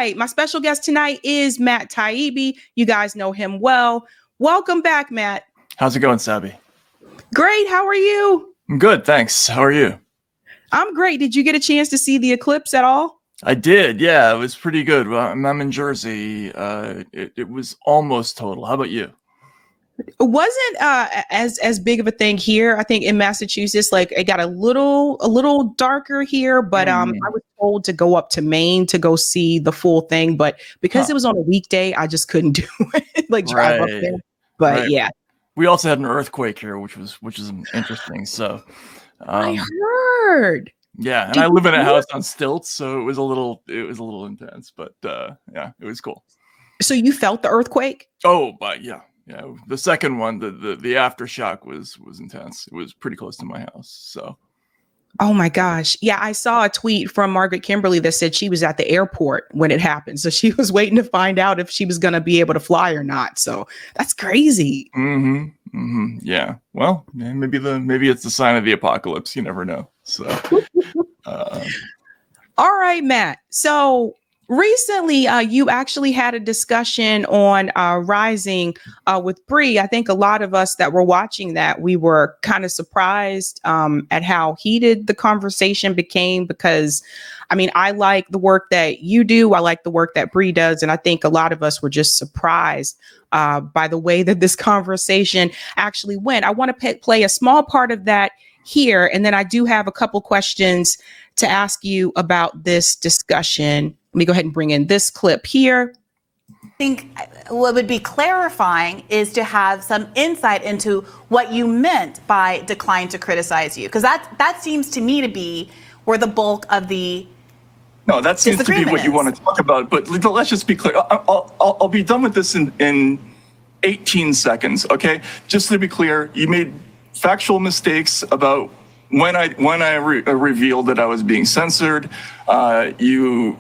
right. My special guest tonight is Matt Taibbi. You guys know him well. Welcome back, Matt. How's it going, Sabby? Great. How are you? I'm good, thanks. How are you? I'm great. Did you get a chance to see the eclipse at all? I did. Yeah, it was pretty good. Well, I'm in Jersey. It was almost total. How about you? It wasn't as big of a thing here. I think in Massachusetts, like it got a little darker here, but I was told to go up to Maine to go see the full thing, but because it was on a weekday, I just couldn't do it. Like drive up there. But yeah. We also had an earthquake here, which is interesting. So I heard. Yeah, and I live in a house on stilts, so it was a little intense, but yeah, it was cool. So you felt the earthquake? Oh, but yeah. The second one, the aftershock was intense. It was pretty close to my house. So. Oh my gosh. Yeah, I saw a tweet from Margaret Kimberly that said she was at the airport when it happened. So she was waiting to find out if she was going to be able to fly or not. So that's crazy. Yeah. Well, maybe it's the sign of the apocalypse. You never know. So. All right, Matt. So recently, you actually had a discussion on Rising with Bree. I think a lot of us that were watching that, we were kind of surprised at how heated the conversation became because, I mean, I like the work that you do. I like the work that Bree does. And I think a lot of us were just surprised by the way that this conversation actually went. I want to play a small part of that here. And then I do have a couple questions to ask you about this discussion. Let me go ahead and bring in this clip here. I think what would be clarifying is to have some insight into what you meant by decline to criticize you, because that seems to me to be where the bulk of the that seems to be what you want to talk about. But let's just be clear. I'll be done with this in 18 seconds. Okay, just to be clear, you made factual mistakes about when I revealed that I was being censored. You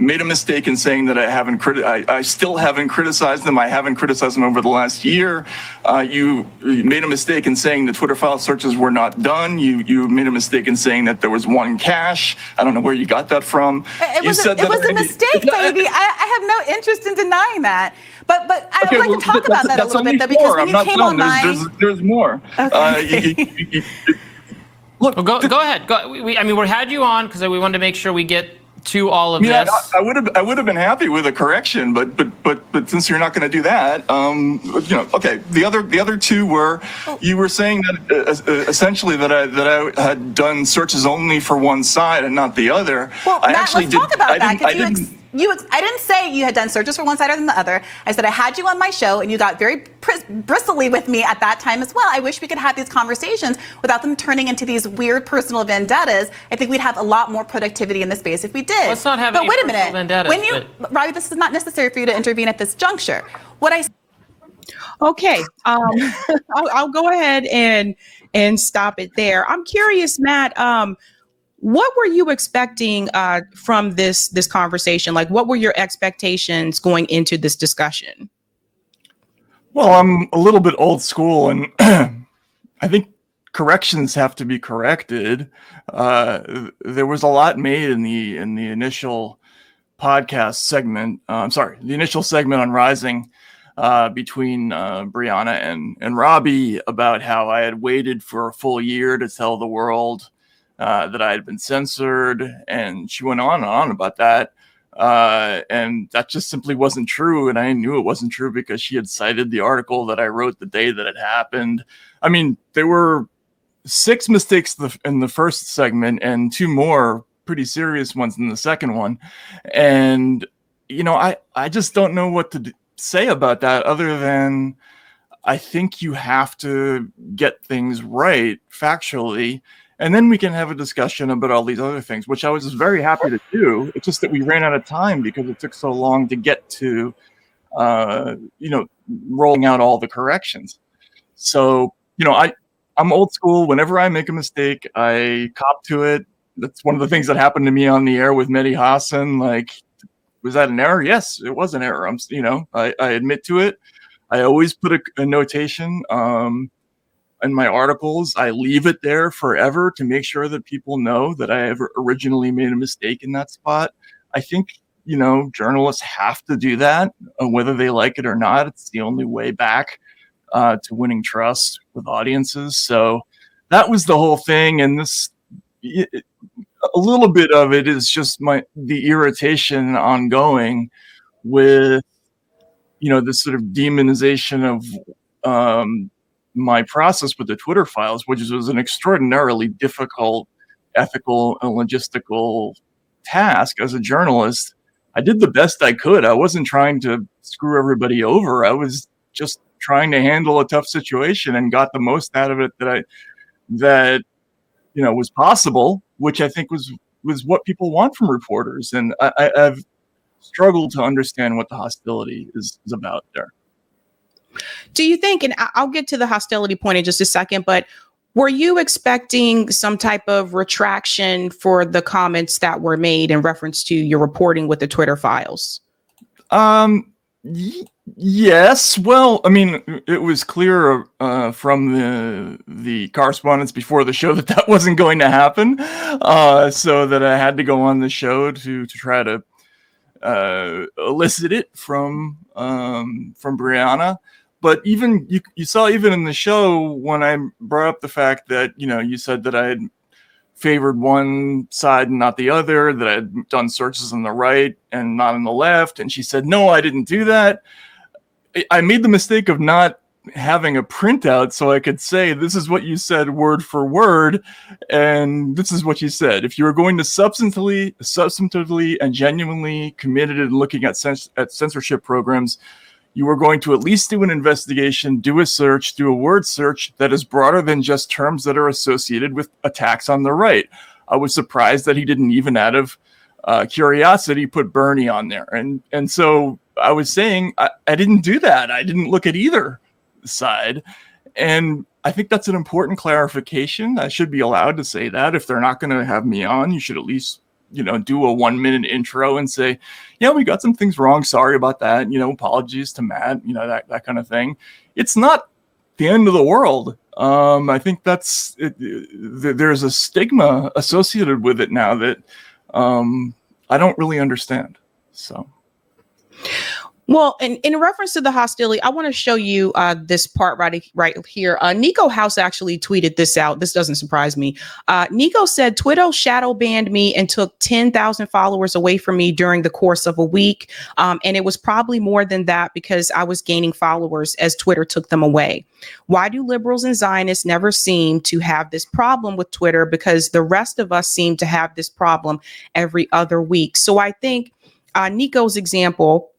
made a mistake in saying that I still haven't criticized them. I haven't criticized them over the last year. You made a mistake in saying the Twitter file searches were not done. You made a mistake in saying that there was one cache. I don't know where you got that from. It was a mistake, baby. I have no interest in denying that. But I would like to talk about that a little bit, though, because when you came online, there's more. Okay. Look, well, go ahead. We had you on because we wanted to make sure we get to all of this. I would have been happy with a correction, but since you're not going to do that, okay. The other two were, you were saying that essentially that I had done searches only for one side and not the other. Well, Matt, let's talk about that. I didn't say you had done searches for one side or than the other. I said I had you on my show, and you got very bristly with me at that time as well. I wish we could have these conversations without them turning into these weird personal vendettas. I think we'd have a lot more productivity in the space if we did. Let's not have any personal vendettas. Robbie, this is not necessary for you to intervene at this juncture. Okay, I'll go ahead and stop it there. I'm curious, Matt. What were you expecting from this conversation? Like, what were your expectations going into this discussion? Well, I'm a little bit old school, and I think corrections have to be corrected. There was a lot made in the initial podcast segment. The initial segment on Rising between Brianna and Robbie about how I had waited for a full year to tell the world that I had been censored, and she went on and on about that. And that just simply wasn't true. And I knew it wasn't true because she had cited the article that I wrote the day that it happened. I mean, there were 6 mistakes in the first segment and 2 more pretty serious ones in the second one. And, I just don't know what to say about that other than I think you have to get things right factually. And then we can have a discussion about all these other things, which I was very happy to do. It's just that we ran out of time because it took so long to get to, rolling out all the corrections. So, I'm old school. Whenever I make a mistake, I cop to it. That's one of the things that happened to me on the air with Mehdi Hassan. Like, was that an error? Yes, it was an error. I admit to it. I always put a notation. In my articles, I leave it there forever to make sure that people know that I ever originally made a mistake in that spot. I think journalists have to do that, whether they like it or not. It's the only way back to winning trust with audiences. So that was the whole thing. And a little bit of it is just the irritation ongoing with, this sort of demonization of my process with the Twitter files, which was an extraordinarily difficult ethical and logistical task as a journalist. I did the best I could. I wasn't trying to screw everybody over. I was just trying to handle a tough situation and got the most out of it that was possible, which I think was what people want from reporters. And I've struggled to understand what the hostility is about there. Do you think, and I'll get to the hostility point in just a second, but were you expecting some type of retraction for the comments that were made in reference to your reporting with the Twitter files? Yes. Well, I mean, it was clear from the correspondence before the show that wasn't going to happen. So that I had to go on the show to try to elicit it from Brianna. But even you saw even in the show when I brought up the fact that, you said that I had favored one side and not the other, that I had done searches on the right and not on the left. And she said, no, I didn't do that. I made the mistake of not having a printout so I could say, this is what you said word for word. And this is what you said. If you were going to substantively and genuinely committed in looking at censorship programs, you were going to at least do an investigation, do a search, do a word search that is broader than just terms that are associated with attacks on the right. I was surprised that he didn't, even out of curiosity, put Bernie on there. And so I was saying, I didn't do that. I didn't look at either side. And I think that's an important clarification. I should be allowed to say that. If they're not going to have me on, you should at least do a 1-minute intro and say, yeah, we got some things wrong. Sorry about that. Apologies to Matt, that kind of thing. It's not the end of the world. I think there's a stigma associated with it now that I don't really understand. So. Well, in reference to the hostility, I want to show you this part right here. Nico House actually tweeted this out. This doesn't surprise me. Nico said, Twitter shadow banned me and took 10,000 followers away from me during the course of a week. And it was probably more than that because I was gaining followers as Twitter took them away. Why do liberals and Zionists never seem to have this problem with Twitter? Because the rest of us seem to have this problem every other week. So I think Nico's example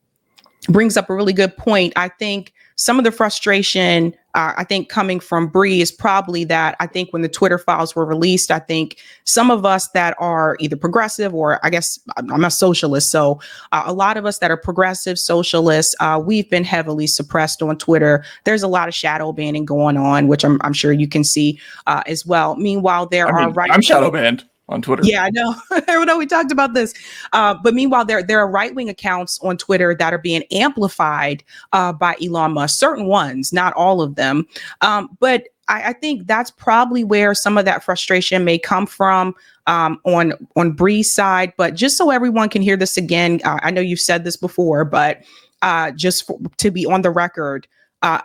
brings up a really good point. I think some of the frustration, I think coming from Bree is probably that I think when the Twitter files were released, I think some of us that are either progressive or I guess I'm a socialist. So a lot of us that are progressive socialists, we've been heavily suppressed on Twitter. There's a lot of shadow banning going on, which I'm sure you can see as well. Meanwhile, I'm shadow banned on Twitter. Yeah, I know. I know we talked about this. But meanwhile, there are right-wing accounts on Twitter that are being amplified by Elon Musk, certain ones, not all of them. But I think that's probably where some of that frustration may come from on Bree's side. But just so everyone can hear this again, I know you've said this before, but to be on the record,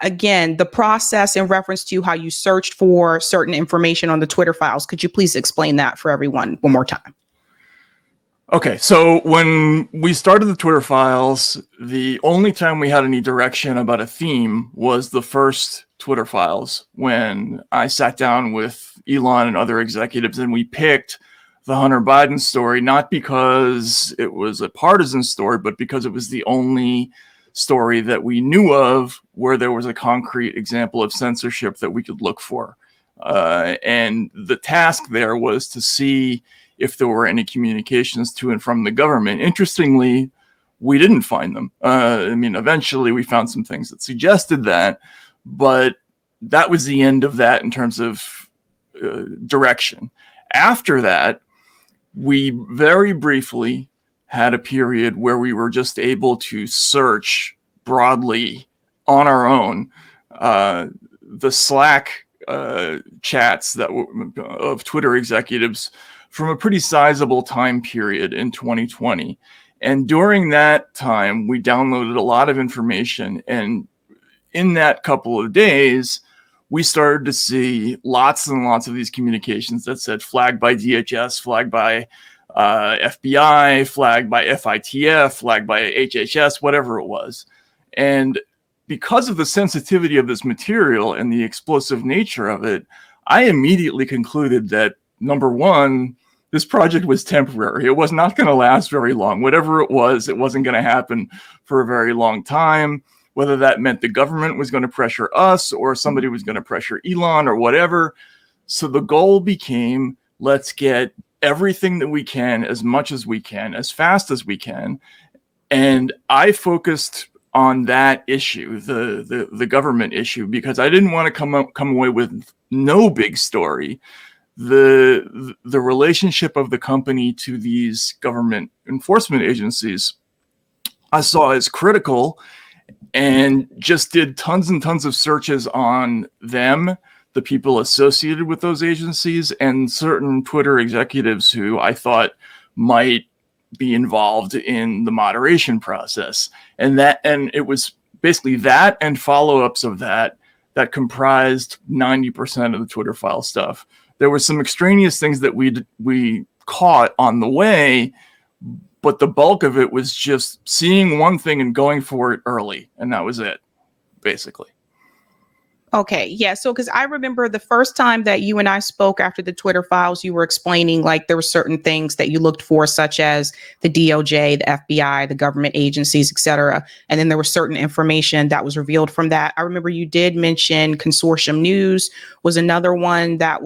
again, the process in reference to how you searched for certain information on the Twitter files. Could you please explain that for everyone one more time? Okay, so when we started the Twitter files, the only time we had any direction about a theme was the first Twitter files when I sat down with Elon and other executives and we picked the Hunter Biden story, not because it was a partisan story, but because it was the only story that we knew of where there was a concrete example of censorship that we could look for. And the task there was to see if there were any communications to and from the government. Interestingly, we didn't find them. Eventually we found some things that suggested that, but that was the end of that in terms of direction. After that, we very briefly had a period where we were just able to search broadly on our own. The Slack chats of Twitter executives from a pretty sizable time period in 2020. And during that time, we downloaded a lot of information. And in that couple of days, we started to see lots and lots of these communications that said flagged by DHS, flagged by FBI, flagged by FITF, flagged by HHS, whatever it was. And because of the sensitivity of this material and the explosive nature of it, I immediately concluded that, number one, this project was temporary. It was not going to last very long. Whatever it wasn't going to happen for a very long time, whether that meant the government was going to pressure us or somebody was going to pressure Elon or whatever. So the goal became, let's get everything that we can, as much as we can, as fast as we can. And I focused on that issue, the government issue, because I didn't want to come away with no big story. The relationship of the company to these government enforcement agencies I saw as critical, and just did tons and tons of searches on them, the people associated with those agencies, and certain Twitter executives who I thought might be involved in the moderation process. And it was basically that and follow-ups of that comprised 90% of the Twitter file stuff. There were some extraneous things that we caught on the way, but the bulk of it was just seeing one thing and going for it early. And that was it, basically. Okay. Yeah. So, because I remember the first time that you and I spoke after the Twitter files, you were explaining like there were certain things that you looked for, such as the DOJ, the FBI, the government agencies, et cetera. And then there was certain information that was revealed from that. I remember you did mention Consortium News was another one that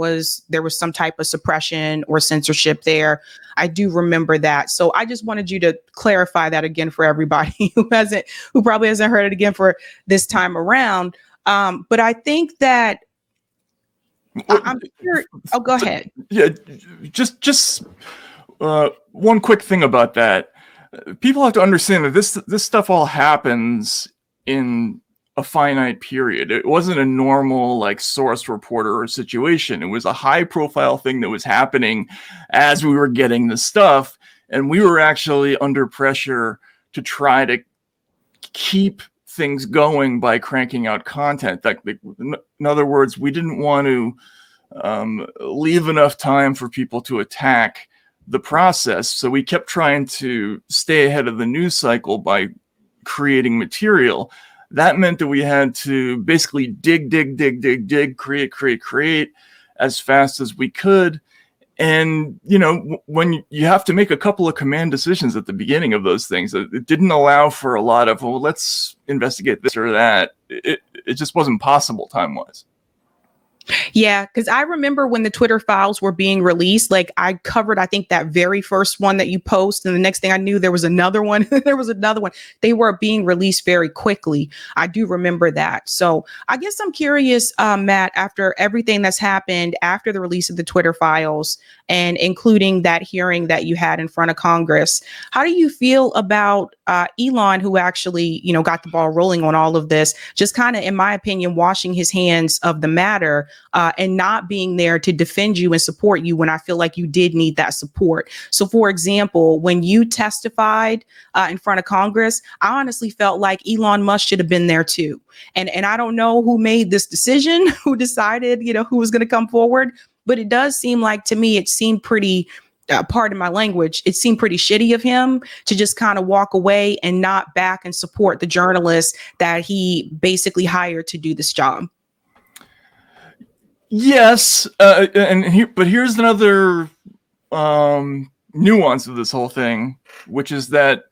there was some type of suppression or censorship there. I do remember that. So I just wanted you to clarify that again for everybody who probably hasn't heard it again for this time around. But I think that I'm sure. Oh, go ahead. Yeah, just one quick thing about that. People have to understand that this stuff all happens in a finite period. It wasn't a normal like source reporter situation. It was a high profile thing that was happening as we were getting the stuff, and we were actually under pressure to try to keep things going by cranking out content. In other words, we didn't want to leave enough time for people to attack the process. So we kept trying to stay ahead of the news cycle by creating material. That meant that we had to basically dig, create as fast as we could. And, when you have to make a couple of command decisions at the beginning of those things, it didn't allow for a lot of, let's investigate this or that. It just wasn't possible time-wise. Yeah, because I remember when the Twitter files were being released, like I covered, I think that very first one that you post, and the next thing I knew, there was another one. There was another one. They were being released very quickly. I do remember that. So I guess I'm curious, Matt, after everything that's happened after the release of the Twitter files, and including that hearing that you had in front of Congress, how do you feel about Elon, who actually, got the ball rolling on all of this, just kind of, in my opinion, washing his hands of the matter? And not being there to defend you and support you when I feel like you did need that support. So, for example, when you testified in front of Congress, I honestly felt like Elon Musk should have been there too. And I don't know who made this decision, who decided, who was going to come forward. But it does seem like, to me, it seemed pretty, pardon my language, it seemed pretty shitty of him to just kind of walk away and not back and support the journalists that he basically hired to do this job. Yes, but here's another nuance of this whole thing, which is that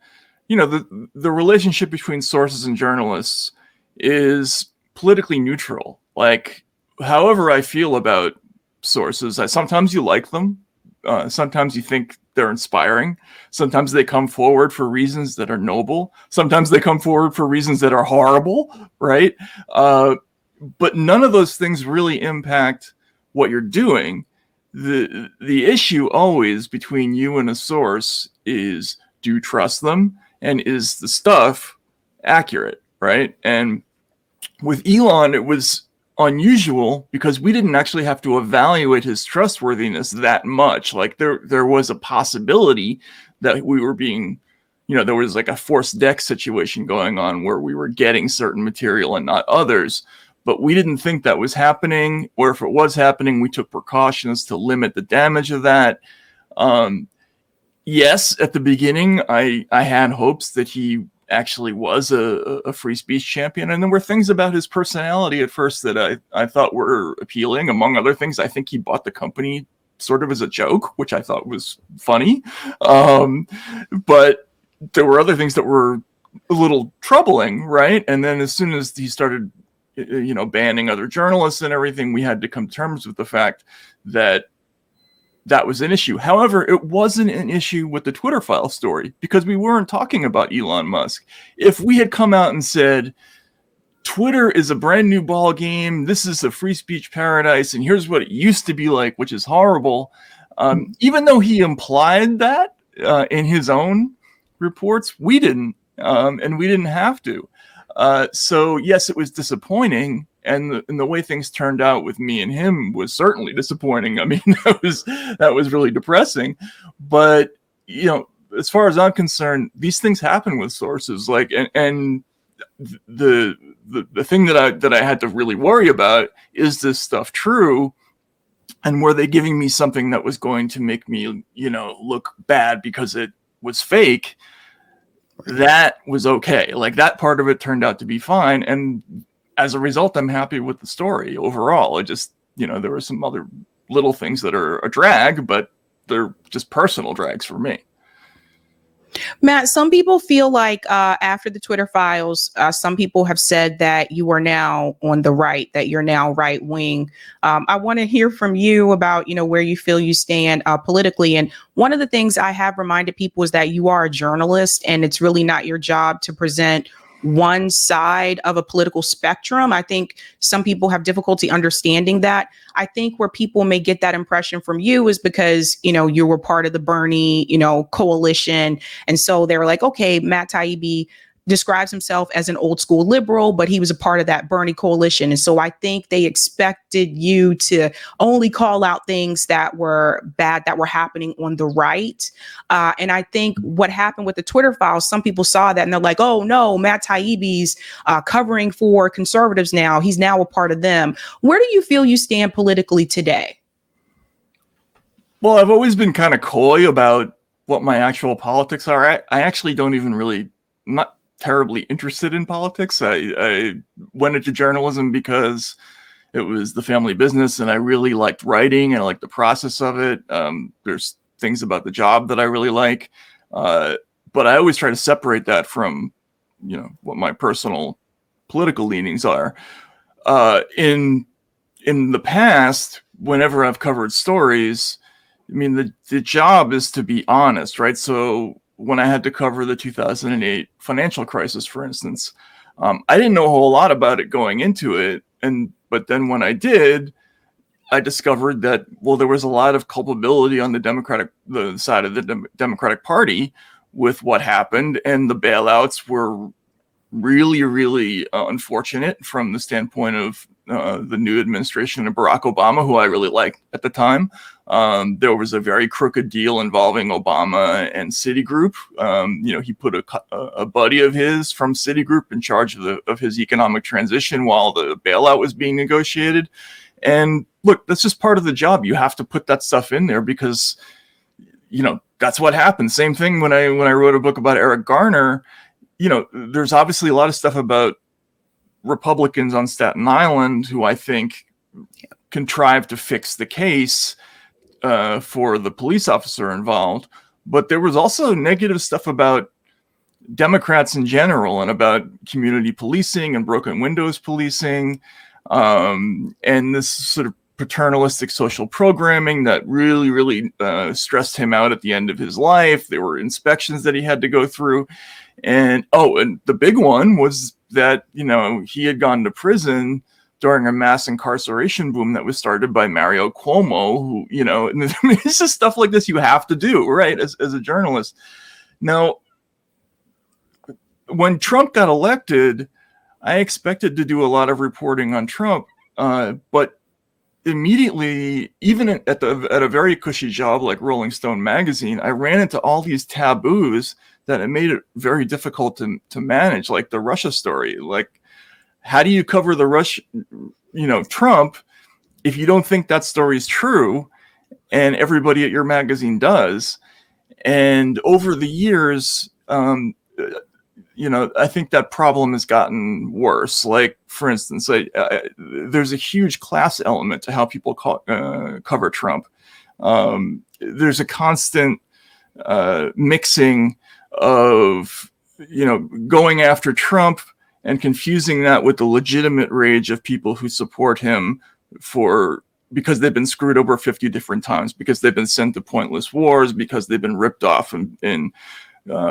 the relationship between sources and journalists is politically neutral. Like, however I feel about sources, sometimes you like them, sometimes you think they're inspiring, sometimes they come forward for reasons that are noble, sometimes they come forward for reasons that are horrible, right? But none of those things really impact what you're doing. The issue always between you and a source is, do you trust them? And is the stuff accurate, right? And with Elon, it was unusual because we didn't actually have to evaluate his trustworthiness that much. Like there was a possibility that we were being, there was like a forced deck situation going on where we were getting certain material and not others. But we didn't think that was happening, or if it was happening, we took precautions to limit the damage of that. Yes, at the beginning, I had hopes that he actually was a free speech champion. And there were things about his personality at first that I thought were appealing. Among other things, I think he bought the company sort of as a joke, which I thought was funny. But there were other things that were a little troubling, right? And then as soon as he started, banning other journalists and everything, we had to come to terms with the fact that that was an issue. However, it wasn't an issue with the Twitter file story because we weren't talking about Elon Musk. If we had come out and said, Twitter is a brand new ball game, this is a free speech paradise, and here's what it used to be like, which is horrible, even though he implied that in his own reports, we didn't, and we didn't have to. So yes, it was disappointing. And the way things turned out with me and him was certainly disappointing. I mean, that was really depressing. But as far as I'm concerned, these things happen with sources. Like, and the thing that I had to really worry about is this stuff true, and were they giving me something that was going to make me look bad because it was fake? That was okay. Like, that part of it turned out to be fine, and as a result, I'm happy with the story overall. It just, there were some other little things that are a drag, but they're just personal drags for me. Matt, some people feel like after the Twitter files, some people have said that you are now on the right, that you're now right wing. I want to hear from you about, where you feel you stand politically. And one of the things I have reminded people is that you are a journalist, and it's really not your job to present one side of a political spectrum. I think some people have difficulty understanding that. I think where people may get that impression from you is because, you were part of the Bernie, coalition. And so they were like, okay, Matt Taibbi describes himself as an old school liberal, but he was a part of that Bernie coalition. And so I think they expected you to only call out things that were bad, that were happening on the right. And I think what happened with the Twitter files, some people saw that and they're like, oh no, Matt Taibbi's covering for conservatives now. He's now a part of them. Where do you feel you stand politically today? Well, I've always been kind of coy about what my actual politics are. I actually don't even really, I'm not terribly interested in politics. I went into journalism because it was the family business, and I really liked writing and I liked the process of it. There's things about the job that I really like, but I always try to separate that from, what my personal political leanings are. In the past, whenever I've covered stories, I mean, the job is to be honest, right? So when I had to cover the 2008 financial crisis, for instance, I didn't know a whole lot about it going into it. But then when I did, I discovered that, well, there was a lot of culpability on the side of the Democratic Party with what happened. And the bailouts were really, really unfortunate from the standpoint of the new administration of Barack Obama, who I really liked at the time. There was a very crooked deal involving Obama and Citigroup. He put a buddy of his from Citigroup in charge of his economic transition while the bailout was being negotiated. And look, that's just part of the job. You have to put that stuff in there because, that's what happened. Same thing when I wrote a book about Eric Garner. There's obviously a lot of stuff about Republicans on Staten Island who I think contrived to fix the case for the police officer involved. But there was also negative stuff about Democrats in general and about community policing and broken windows policing, and this sort of paternalistic social programming that really, really stressed him out at the end of his life. There were inspections that he had to go through. And the big one was that, he had gone to prison during a mass incarceration boom that was started by Mario Cuomo, who, and it's just stuff like this you have to do, right, as a journalist. Now, when Trump got elected, I expected to do a lot of reporting on Trump, but immediately, even at a very cushy job like Rolling Stone magazine, I ran into all these taboos that it made it very difficult to manage, like the Russia story. Like, how do you cover the Trump, if you don't think that story is true, and everybody at your magazine does? And over the years, I think that problem has gotten worse. Like, for instance, there's a huge class element to how people cover Trump. There's a constant mixing of, going after Trump and confusing that with the legitimate rage of people who support him because they've been screwed over 50 different times, because they've been sent to pointless wars, because they've been ripped off in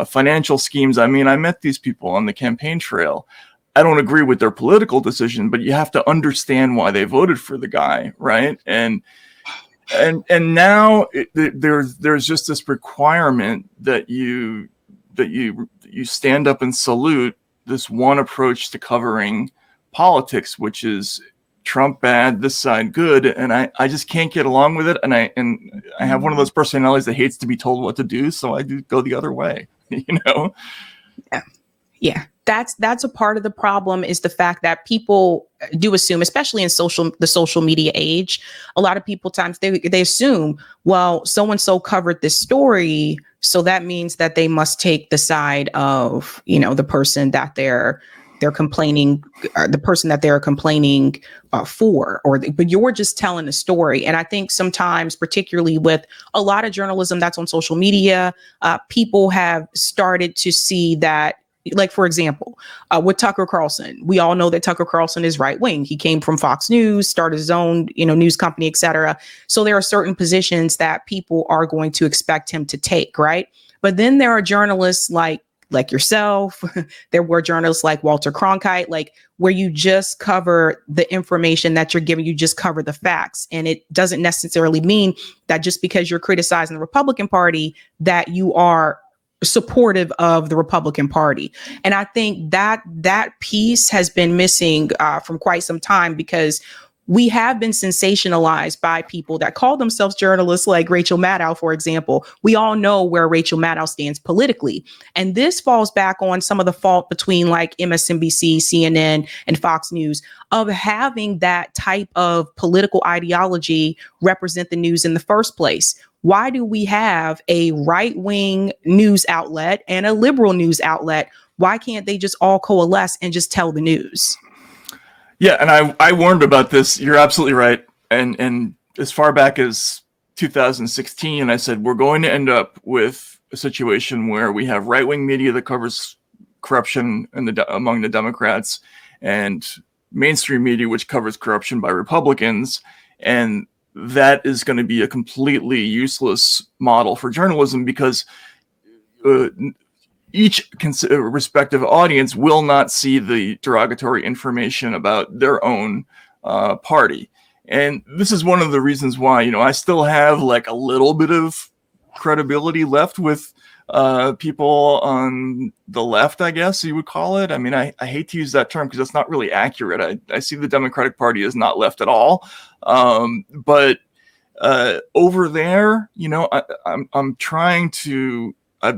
financial schemes. I mean, I met these people on the campaign trail. I don't agree with their political decision, but you have to understand why they voted for the guy, right? And now there's just this requirement that you stand up and salute this one approach to covering politics, which is Trump bad, this side good, and I just can't get along with it. And I have one of those personalities that hates to be told what to do, so I do go the other way. Yeah. That's a part of the problem, is the fact that people do assume, especially in the social media age, a lot of people times they assume, well, so and so covered this story, so that means that they must take the side of, the person that they're complaining, the person that they're complaining for, but you're just telling a story. And I think sometimes, particularly with a lot of journalism that's on social media, people have started to see that, like, for example, with Tucker Carlson, we all know that Tucker Carlson is right wing. He came from Fox News, started his own, news company, et cetera. So there are certain positions that people are going to expect him to take, right? But then there are journalists like yourself. There were journalists like Walter Cronkite, like, where you just cover the information that you're giving, you just cover the facts. And it doesn't necessarily mean that just because you're criticizing the Republican Party that you are supportive of the Republican Party. And I think that piece has been missing from quite some time, because we have been sensationalized by people that call themselves journalists, like Rachel Maddow, for example. We all know where Rachel Maddow stands politically. And this falls back on some of the fault between like MSNBC, CNN, and Fox News of having that type of political ideology represent the news in the first place. Why do we have a right-wing news outlet and a liberal news outlet? Why can't they just all coalesce and just tell the news? Yeah, and I warned about this. You're absolutely right. And as far back as 2016, I said, we're going to end up with a situation where we have right-wing media that covers corruption among the Democrats, and mainstream media which covers corruption by Republicans. And that is going to be a completely useless model for journalism, because each respective audience will not see the derogatory information about their own party. And this is one of the reasons why, I still have like a little bit of credibility left with people on the left, I guess you would call it. I mean, I hate to use that term because it's not really accurate. I see the Democratic Party as not left at all. But over there, I've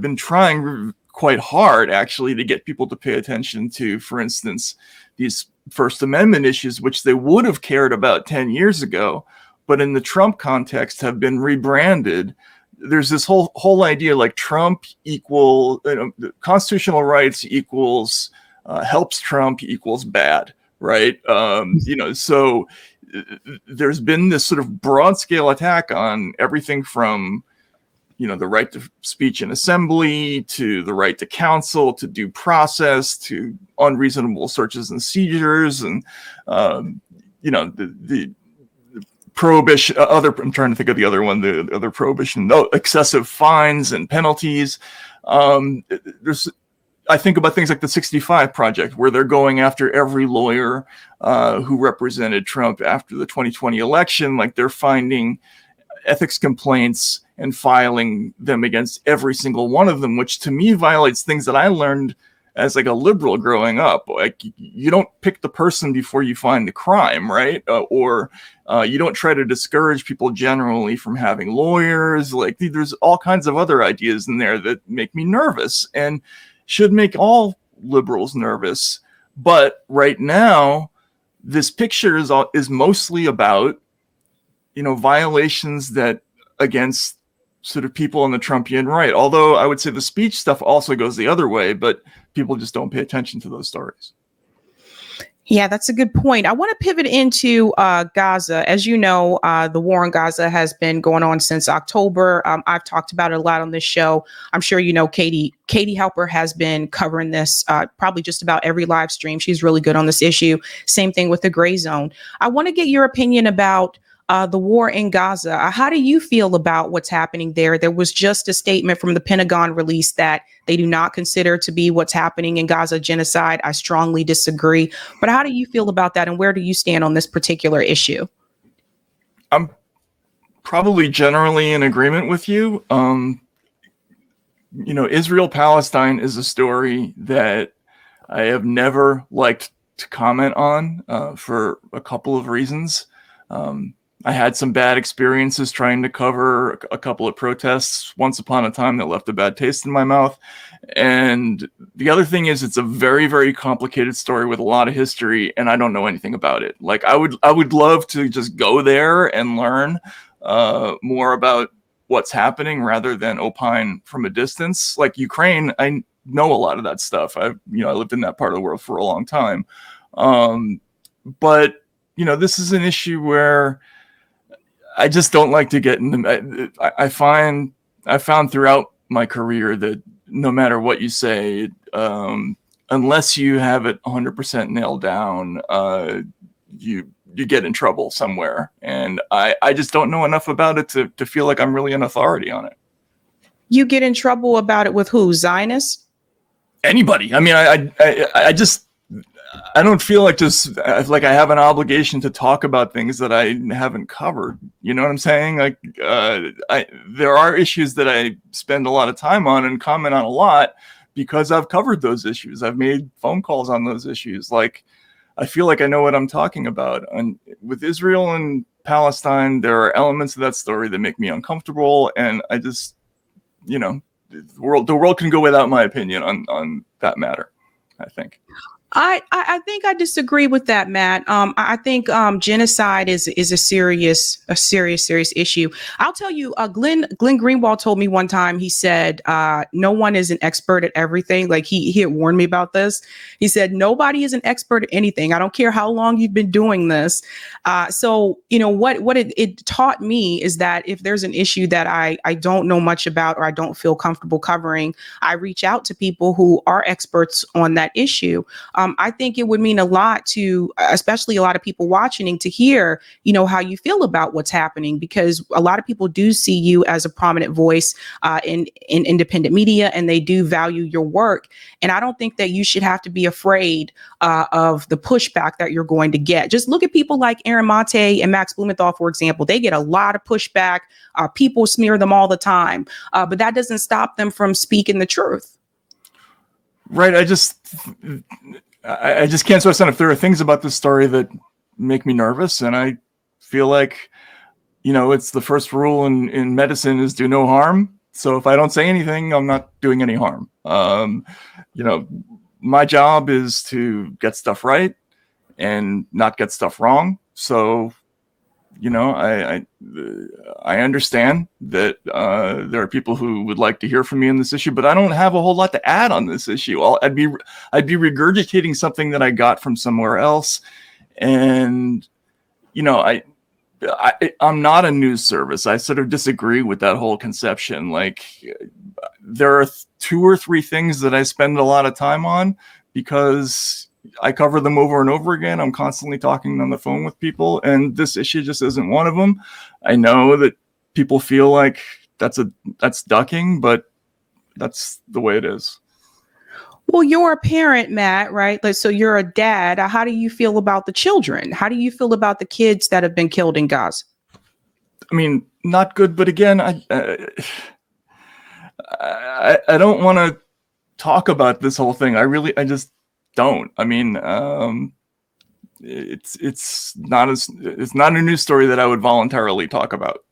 been trying quite hard, actually, to get people to pay attention to, for instance, these First Amendment issues, which they would have cared about 10 years ago, but in the Trump context have been rebranded. There's this whole idea like Trump constitutional rights equals helps Trump equals bad, right? So there's been this sort of broad scale attack on everything from the right to speech and assembly, to the right to counsel, to due process, to unreasonable searches and seizures, and the prohibition. I'm trying to think of the other one. The other prohibition: excessive fines and penalties. I think about things like the 65 Project, where they're going after every lawyer who represented Trump after the 2020 election. Like, they're finding ethics complaints and filing them against every single one of them, which to me violates things that I learned as like a liberal growing up. Like, you don't pick the person before you find the crime, right? Or you don't try to discourage people generally from having lawyers. Like, there's all kinds of other ideas in there that make me nervous and should make all liberals nervous. But right now, this picture is mostly about, violations that against sort of people on the Trumpian right. Although I would say the speech stuff also goes the other way, but people just don't pay attention to those stories. Yeah, that's a good point. I want to pivot into Gaza. As you know, the war in Gaza has been going on since October. I've talked about it a lot on this show. I'm sure you know Katie Halper has been covering this probably just about every live stream. She's really good on this issue. Same thing with the gray zone. I want to get your opinion about the war in Gaza. How do you feel about what's happening there? There was just a statement from the Pentagon released that they do not consider to be what's happening in Gaza genocide. I strongly disagree. But how do you feel about that? And where do you stand on this particular issue? I'm probably generally in agreement with you. Israel-Palestine is a story that I have never liked to comment on for a couple of reasons. I had some bad experiences trying to cover a couple of protests once upon a time that left a bad taste in my mouth. And the other thing is, it's a very, very complicated story with a lot of history, and I don't know anything about it. Like, I would love to just go there and learn more about what's happening rather than opine from a distance. Like Ukraine, I know a lot of that stuff. I lived in that part of the world for a long time. But this is an issue where I just don't like to get into. I found throughout my career that no matter what you say, unless you have it 100% nailed down, you get in trouble somewhere. And I just don't know enough about it to feel like I'm really an authority on it. You get in trouble about it with who? Zionists? Anybody. I mean, I don't feel like I have an obligation to talk about things that I haven't covered. You know what I'm saying? Like, there are issues that I spend a lot of time on and comment on a lot because I've covered those issues. I've made phone calls on those issues. Like, I feel like I know what I'm talking about. And with Israel and Palestine, there are elements of that story that make me uncomfortable. And I just, the world can go without my opinion on that matter, I think. I think I disagree with that, Matt. I think genocide is a serious issue. I'll tell you, Glenn Greenwald told me one time, he said, no one is an expert at everything. Like he had warned me about this. He said, nobody is an expert at anything. I don't care how long you've been doing this. So what it taught me is that if there's an issue that I don't know much about or I don't feel comfortable covering, I reach out to people who are experts on that issue. I think it would mean a lot to, especially a lot of people watching, to hear, how you feel about what's happening, because a lot of people do see you as a prominent voice in independent media, and they do value your work. And I don't think that you should have to be afraid of the pushback that you're going to get. Just look at people like Aaron Mate and Max Blumenthal, for example. They get a lot of pushback. People smear them all the time, but that doesn't stop them from speaking the truth. Right. I just can't stress enough. There are things about this story that make me nervous, and I feel like, it's the first rule in medicine is do no harm. So if I don't say anything, I'm not doing any harm. My job is to get stuff right and not get stuff wrong. So, I understand that there are people who would like to hear from me on this issue, but I don't have a whole lot to add on this issue. I'd be regurgitating something that I got from somewhere else, and I'm not a news service. I sort of disagree with that whole conception. Like, there are 2 or 3 things that I spend a lot of time on because I cover them over and over again. I'm constantly talking on the phone with people, and this issue just isn't one of them. I know that people feel like that's ducking, but that's the way it is. Well, you're a parent, Matt, right? So you're a dad. How do you feel about the children? How do you feel about the kids that have been killed in Gaza? I mean, not good, but again, I don't want to talk about this whole thing. I just don't. I mean, it's not a news story that I would voluntarily talk about.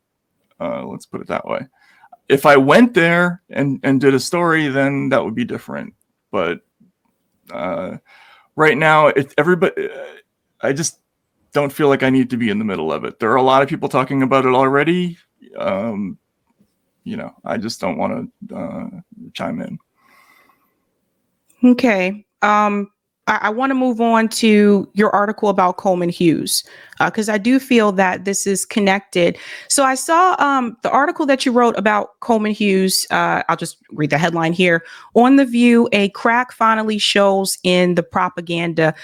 Let's put it that way. If I went there and did a story, then that would be different. But right now, I just don't feel like I need to be in the middle of it. There are a lot of people talking about it already. I just don't want to chime in. Okay. I want to move on to your article about Coleman Hughes, because I do feel that this is connected. So I saw the article that you wrote about Coleman Hughes. I'll just read the headline here. On The View, a crack finally shows in the propaganda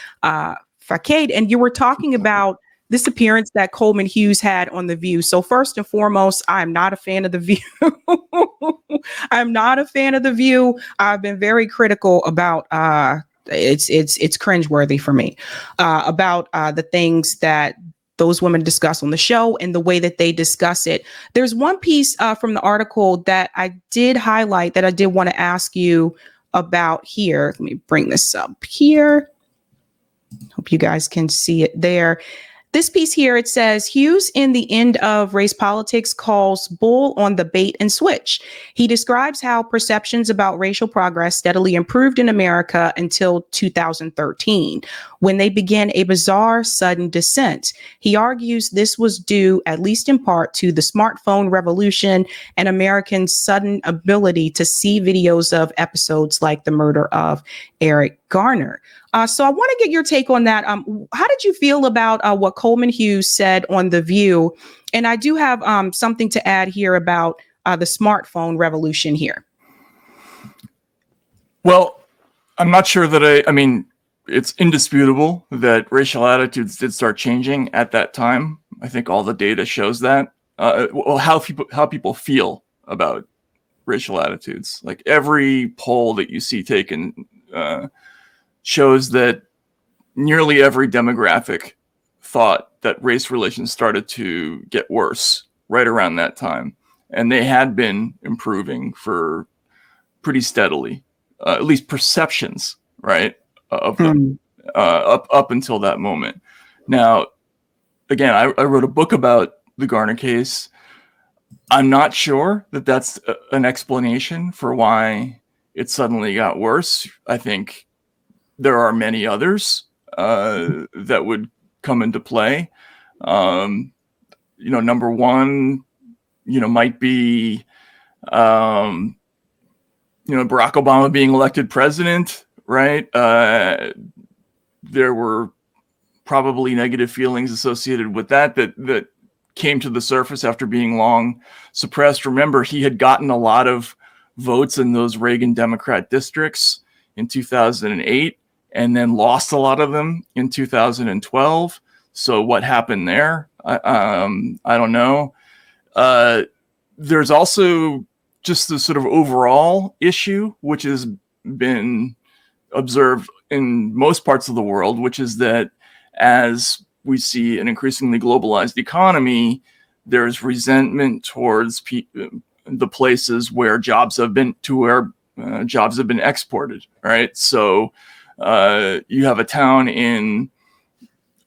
facade. And you were talking about this appearance that Coleman Hughes had on The View. So first and foremost, I'm not a fan of The View. I'm not a fan of The View. I've been very critical about it's cringeworthy for me about the things that those women discuss on the show and the way that they discuss it. There's one piece from the article that I did highlight that I did want to ask you about here. Let me bring this up here. Hope you guys can see it there. This piece here, it says, Hughes in The End of Race Politics calls bull on the bait and switch. He describes how perceptions about racial progress steadily improved in America until 2013, when they began a bizarre, sudden descent. He argues this was due, at least in part, to the smartphone revolution and Americans' sudden ability to see videos of episodes like the murder of Eric Garner. So I want to get your take on that. How did you feel about what Coleman Hughes said on The View? And I do have something to add here about the smartphone revolution here. Well, I'm not sure that I mean, it's indisputable that racial attitudes did start changing at that time. I think all the data shows that. How people feel about racial attitudes. Like every poll that you see taken shows that nearly every demographic thought that race relations started to get worse right around that time. And they had been improving for pretty steadily, at least perceptions, right, of them up until that moment. Now, again, I wrote a book about the Garner case. I'm not sure that that's an explanation for why it suddenly got worse. I think there are many others that would come into play. Number one, might be, Barack Obama being elected president, right? There were probably negative feelings associated with that came to the surface after being long suppressed. Remember, he had gotten a lot of votes in those Reagan Democrat districts in 2008. And then lost a lot of them in 2012. So what happened there? I don't know. There's also just the sort of overall issue, which has been observed in most parts of the world, which is that as we see an increasingly globalized economy, there's resentment towards the places where jobs have been exported, right? So you have a town in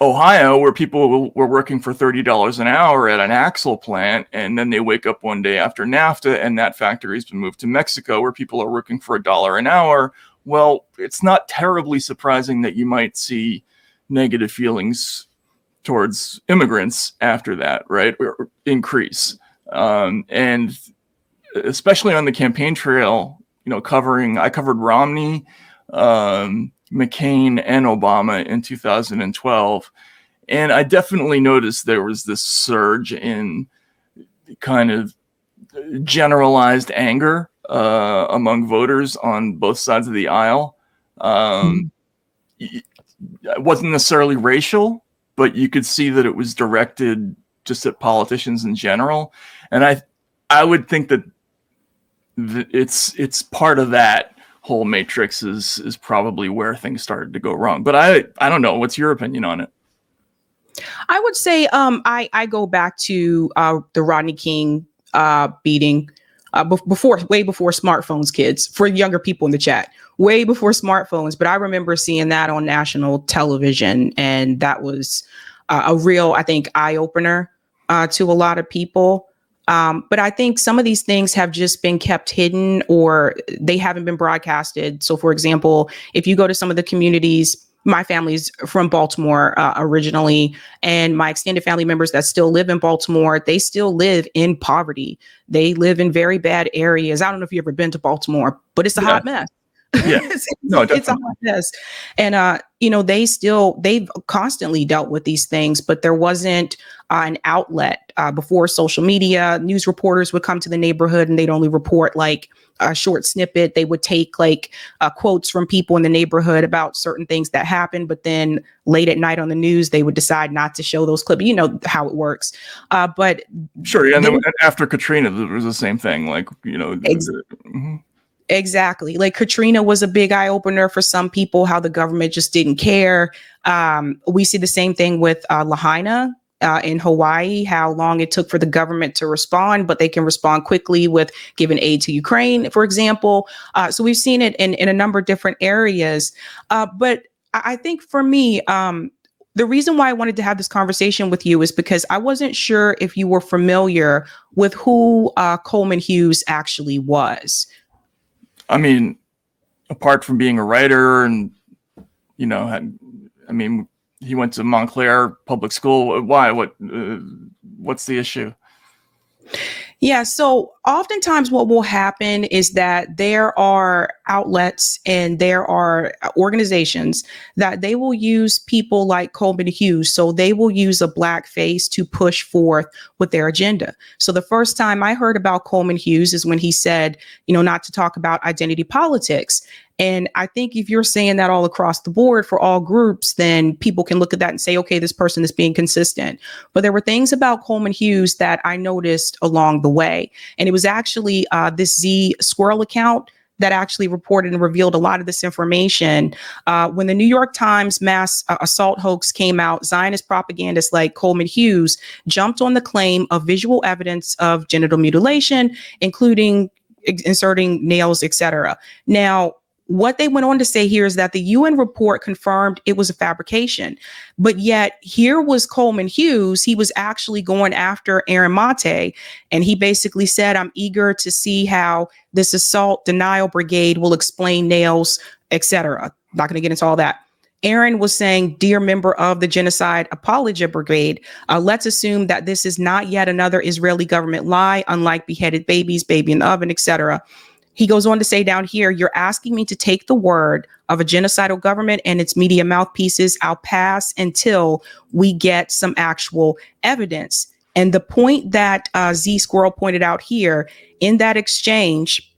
Ohio where people were working for $30 an hour at an axle plant, and then they wake up one day after NAFTA and that factory's been moved to Mexico where people are working for $1 an hour. Well, it's not terribly surprising that you might see negative feelings towards immigrants after that, right? Or increase. And especially on the campaign trail, I covered Romney, McCain and Obama in 2012. And I definitely noticed there was this surge in kind of generalized anger among voters on both sides of the aisle. It wasn't necessarily racial, but you could see that it was directed just at politicians in general. And I would think that it's part of that whole matrix is probably where things started to go wrong. But I don't know. What's your opinion on it? I would say I go back to the Rodney King beating. way before smartphones, kids, for younger people in the chat, way before smartphones. But I remember seeing that on national television, and that was a real, I think, eye opener to a lot of people. But I think some of these things have just been kept hidden, or they haven't been broadcasted. So, for example, if you go to some of the communities, my family's from Baltimore originally, and my extended family members that still live in Baltimore, they still live in poverty. They live in very bad areas. I don't know if you've ever been to Baltimore, but it's a hot mess. Yeah. It's a hot mess. And, they've constantly dealt with these things, but there wasn't an outlet before social media. News reporters would come to the neighborhood and they'd only report like a short snippet. They would take like quotes from people in the neighborhood about certain things that happened, but then late at night on the news, they would decide not to show those clips. You know how it works. But sure. Yeah. And then after Katrina, there was the same thing. Like, Exactly. Like Katrina was a big eye opener for some people, how the government just didn't care. We see the same thing with Lahaina in Hawaii, how long it took for the government to respond, but they can respond quickly with giving aid to Ukraine, for example. So we've seen it in a number of different areas. But I think for me, the reason why I wanted to have this conversation with you is because I wasn't sure if you were familiar with who Coleman Hughes actually was. I mean, apart from being a writer and, he went to Montclair Public School. Why? What's the issue? Yeah. So oftentimes what will happen is that there are outlets and there are organizations that they will use people like Coleman Hughes. So they will use a black face to push forth with their agenda. So the first time I heard about Coleman Hughes is when he said, not to talk about identity politics. And I think if you're saying that all across the board for all groups, then people can look at that and say, okay, this person is being consistent. But there were things about Coleman Hughes that I noticed along the way. And it was actually this Z Squirrel account that actually reported and revealed a lot of this information. When the New York Times mass assault hoax came out, Zionist propagandists like Coleman Hughes jumped on the claim of visual evidence of genital mutilation, including inserting nails, etc. Now, what they went on to say here is that the UN report confirmed it was a fabrication, but yet here was Coleman Hughes. He was actually going after Aaron Mate, and he basically said, I'm eager to see how this assault denial brigade will explain nails, etc. Not going to get into all that. Aaron was saying, dear member of the Genocide Apologia Brigade, let's assume that this is not yet another Israeli government lie, unlike beheaded babies, baby in the oven, etc. He goes on to say down here, you're asking me to take the word of a genocidal government and its media mouthpieces. I'll pass until we get some actual evidence. And the point that Z Squirrel pointed out here in that exchange,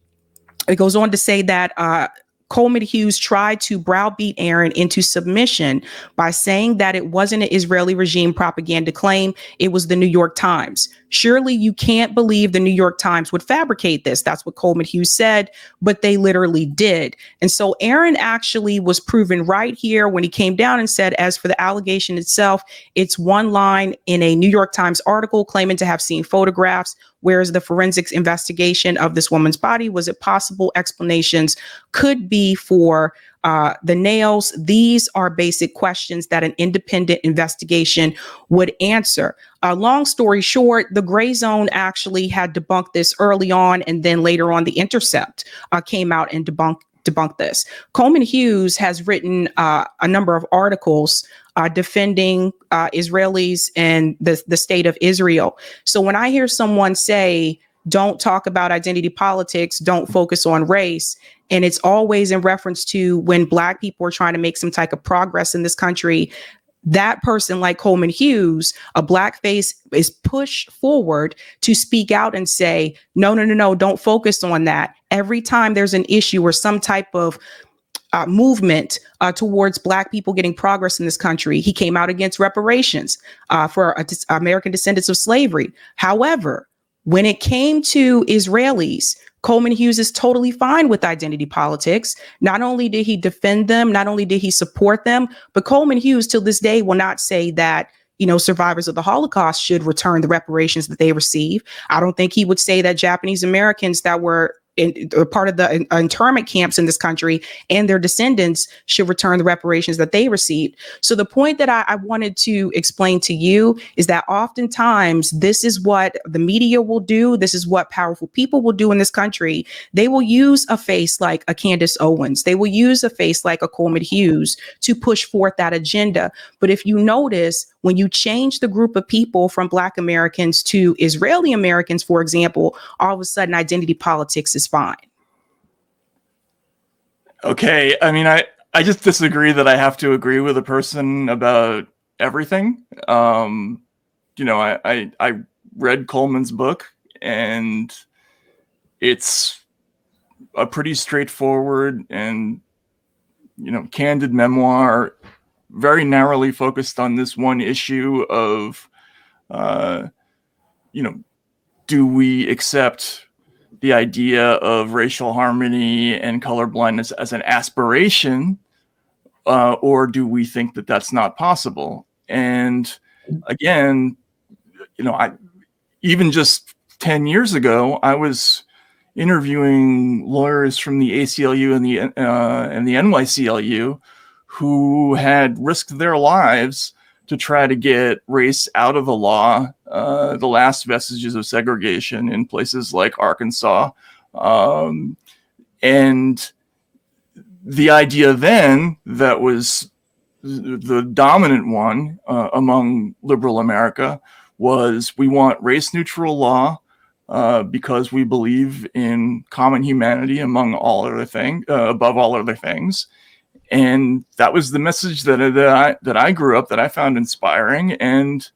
it goes on to say that Coleman Hughes tried to browbeat Aaron into submission by saying that it wasn't an Israeli regime propaganda claim. It was the New York Times. Surely you can't believe the New York Times would fabricate this. That's what Coleman Hughes said, but they literally did. And so Aaron actually was proven right here when he came down and said, as for the allegation itself, it's one line in a New York Times article claiming to have seen photographs. Whereas the forensics investigation of this woman's body, was it possible explanations could be for the nails? These are basic questions that an independent investigation would answer. Long story short, the Gray Zone actually had debunked this early on, and then later on, The Intercept came out and debunked this. Coleman Hughes has written a number of articles defending Israelis and the state of Israel. So when I hear someone say, don't talk about identity politics, don't focus on race, and it's always in reference to when Black people are trying to make some type of progress in this country, that person like Coleman Hughes, a blackface, is pushed forward to speak out and say, no, don't focus on that. Every time there's an issue or some type of movement towards Black people getting progress in this country, he came out against reparations for American descendants of slavery. However, when it came to Israelis, Coleman Hughes is totally fine with identity politics. Not only did he defend them, not only did he support them, but Coleman Hughes till this day will not say that, survivors of the Holocaust should return the reparations that they receive. I don't think he would say that Japanese Americans that were part of the internment camps in this country and their descendants should return the reparations that they received. So the point that I wanted to explain to you is that oftentimes this is what the media will do. This is what powerful people will do in this country. They will use a face like a Candace Owens. They will use a face like a Coleman Hughes to push forth that agenda. But if you notice, when you change the group of people from Black Americans to Israeli Americans, for example, all of a sudden identity politics is fine. Okay. I mean, I just disagree that I have to agree with a person about everything. I read Coleman's book, and it's a pretty straightforward and, candid memoir, very narrowly focused on this one issue of, do we accept the idea of racial harmony and colorblindness as an aspiration, or do we think that that's not possible? And again, even just 10 years ago, I was interviewing lawyers from the ACLU and the NYCLU who had risked their lives to try to get race out of the law, the last vestiges of segregation in places like Arkansas. And the idea then that was the dominant one among liberal America was, we want race-neutral law because we believe in common humanity above all other things. And that was the message that I grew up, that I found inspiring. And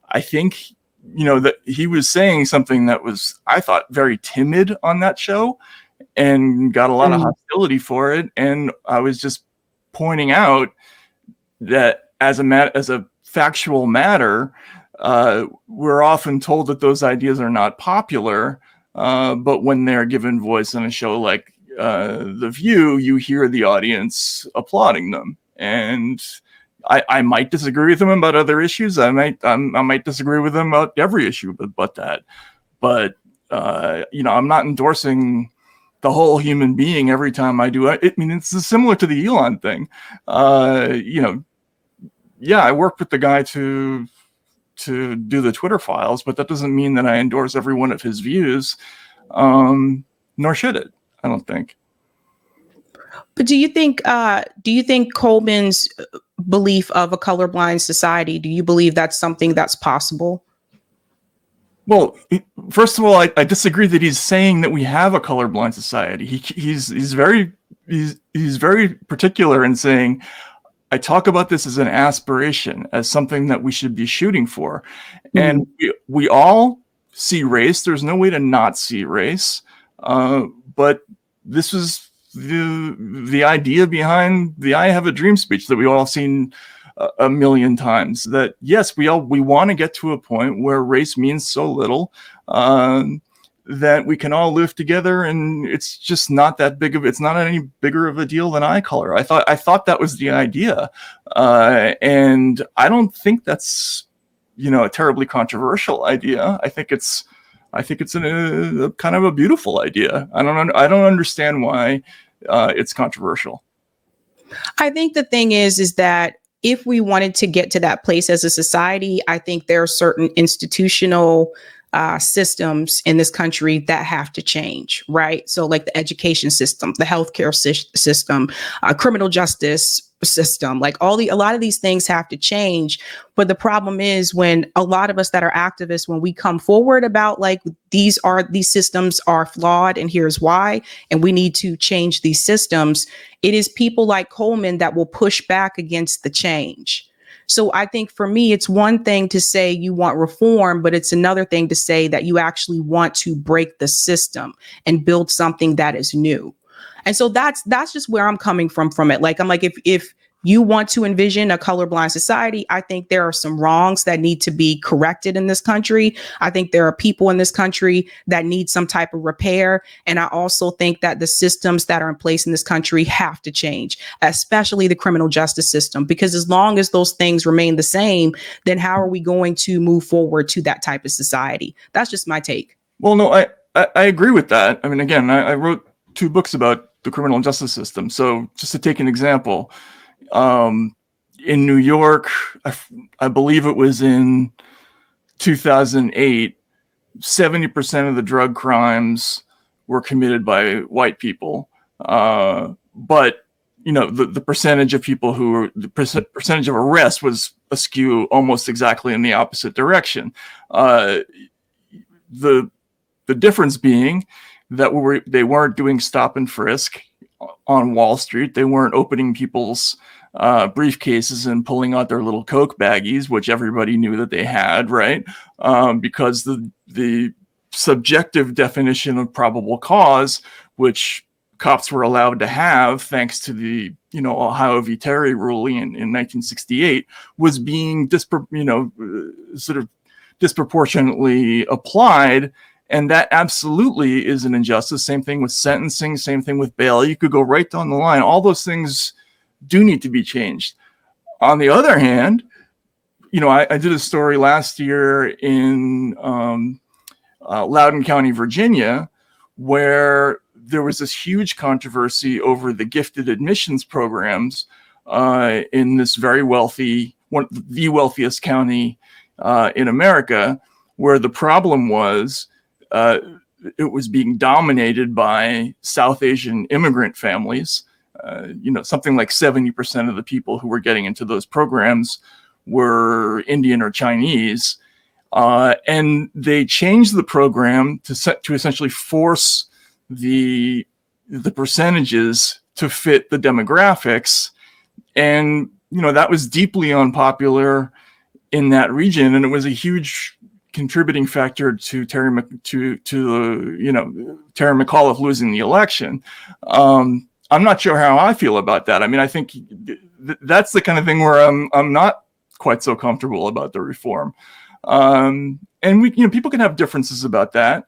I think, that he was saying something that was, I thought, very timid on that show, and got a lot of hostility for it. And I was just pointing out that as a factual matter, we're often told that those ideas are not popular, but when they're given voice on a show like The View, you hear the audience applauding them. And I might disagree with them about other issues. I might disagree with them about every issue but that. But I'm not endorsing the whole human being every time I do it. I mean, it's similar to the Elon thing. I worked with the guy to do the Twitter files, but that doesn't mean that I endorse every one of his views, nor should it. I don't think. But do you think Coleman's belief of a colorblind society, do you believe that's something that's possible? Well, first of all, I disagree that he's saying that we have a colorblind society. He's very particular in saying, I talk about this as an aspiration, as something that we should be shooting for. Mm-hmm. And we all see race. There's no way to not see race. But this was the idea behind the I Have a Dream speech that we all seen a million times, that yes, we want to get to a point where race means so little that we can all live together, and it's just not that it's not any bigger of a deal than eye color. I thought that was the idea, and I don't think that's a terribly controversial idea. I think it's a kind of a beautiful idea. I don't understand why it's controversial. I think the thing is that if we wanted to get to that place as a society, I think there are certain institutional systems in this country that have to change, right? So like the education system, the healthcare system, criminal justice system, like a lot of these things have to change. But the problem is, when a lot of us that are activists, when we come forward about like these systems are flawed and here's why, and we need to change these systems, it is people like Coleman that will push back against the change. So I think for me, it's one thing to say you want reform, but it's another thing to say that you actually want to break the system and build something that is new. And so that's just where I'm coming from it. Like, I'm like, if you want to envision a colorblind society, I think there are some wrongs that need to be corrected in this country. I think there are people in this country that need some type of repair. And I also think that the systems that are in place in this country have to change, especially the criminal justice system, because as long as those things remain the same, then how are we going to move forward to that type of society? That's just my take. Well, no, I agree with that. I mean, again, I wrote 2 books about the criminal justice system. So just to take an example, in New York, I believe it was in 2008, 70% of the drug crimes were committed by white people. But, you know, the percentage of people who were, the percentage of arrests was askew almost exactly in the opposite direction. The difference being that they weren't doing stop and frisk on Wall Street. They weren't opening people's briefcases and pulling out their little Coke baggies, which everybody knew that they had, right? Because the subjective definition of probable cause, which cops were allowed to have thanks to the Ohio v. Terry ruling in 1968, was being sort of disproportionately applied. And that absolutely is an injustice. Same thing with sentencing, same thing with bail. You could go right down the line. All those things do need to be changed. On the other hand, I did a story last year in Loudoun County, Virginia, where there was this huge controversy over the gifted admissions programs in this very wealthy, the wealthiest county in America, where the problem was it was being dominated by South Asian immigrant families. Something like 70% of the people who were getting into those programs were Indian or Chinese. And they changed the program to essentially force the percentages to fit the demographics. And, that was deeply unpopular in that region. And it was a huge contributing factor to Terry McAuliffe losing the election. I'm not sure how I feel about that. I mean, I think that's the kind of thing where I'm not quite so comfortable about the reform. And people can have differences about that,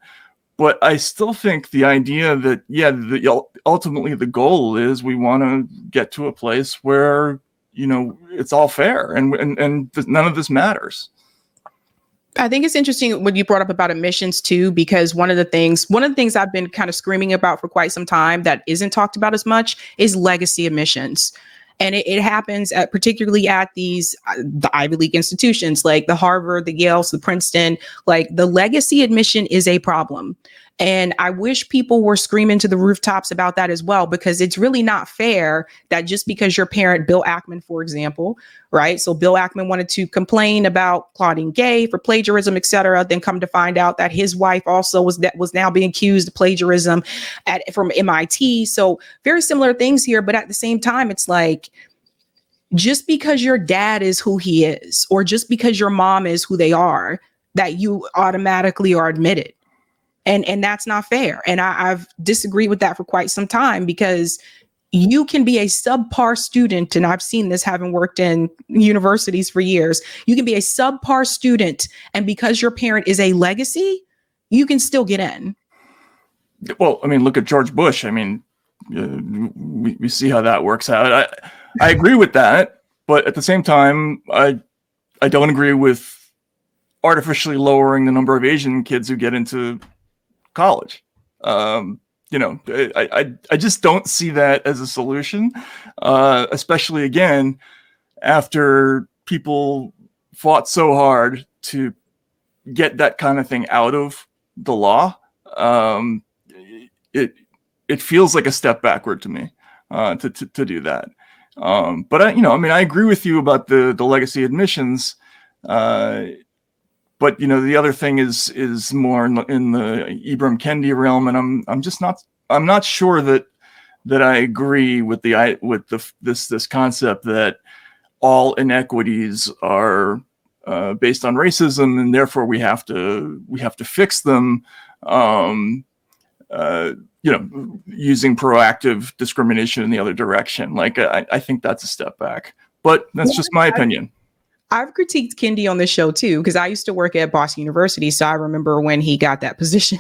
but I still think the idea that ultimately the goal is we want to get to a place where it's all fair and none of this matters. I think it's interesting what you brought up about admissions too, because one of the things I've been kind of screaming about for quite some time that isn't talked about as much is legacy admissions. And it happens particularly at the Ivy League institutions like the Harvard, the Yale, the Princeton. Like the legacy admission is a problem. And I wish people were screaming to the rooftops about that as well, because it's really not fair that just because your parent, Bill Ackman, for example, right? So Bill Ackman wanted to complain about Claudine Gay for plagiarism, et cetera. Then come to find out that his wife also was now being accused of plagiarism from MIT. So very similar things here. But at the same time, it's like, just because your dad is who he is, or just because your mom is who they are, that you automatically are admitted. And that's not fair. And I've disagreed with that for quite some time, because you can be a subpar student. And I've seen this having worked in universities for years. You can be a subpar student. And because your parent is a legacy, you can still get in. Well, I mean, look at George Bush. I mean, we see how that works out. I agree with that. But at the same time, I don't agree with artificially lowering the number of Asian kids who get into college. I just don't see that as a solution, especially again, after people fought so hard to get that kind of thing out of the law. It feels like a step backward to me to do that. But I agree with you about the legacy admissions. But the other thing is more in the Ibram Kendi realm, and I'm not sure that I agree with this concept that all inequities are based on racism, and therefore we have to fix them. using proactive discrimination in the other direction. Like, I think that's a step back, but that's just my opinion. I've critiqued Kendi on this show too, because I used to work at Boston University. So I remember when he got that position.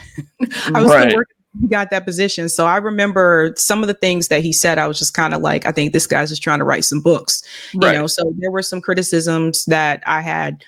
I was still working. He got that position. So I remember some of the things that he said. I was just kind of like, I think this guy's just trying to write some books, so there were some criticisms that I had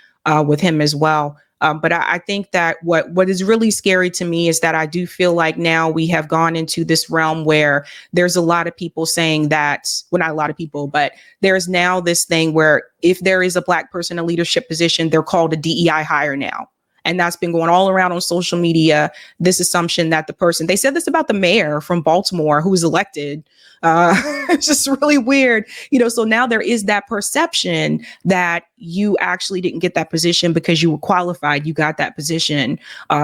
with him as well. But I think that what is really scary to me is that I do feel like now we have gone into this realm where there's a lot of people saying that, well, not a lot of people, but there's now this thing where if there is a Black person in a leadership position, they're called a DEI hire now. And that's been going all around on social media. This assumption that they said this about the mayor from Baltimore who was elected. It's just really weird, so now there is that perception that you actually didn't get that position because you were qualified. You got that position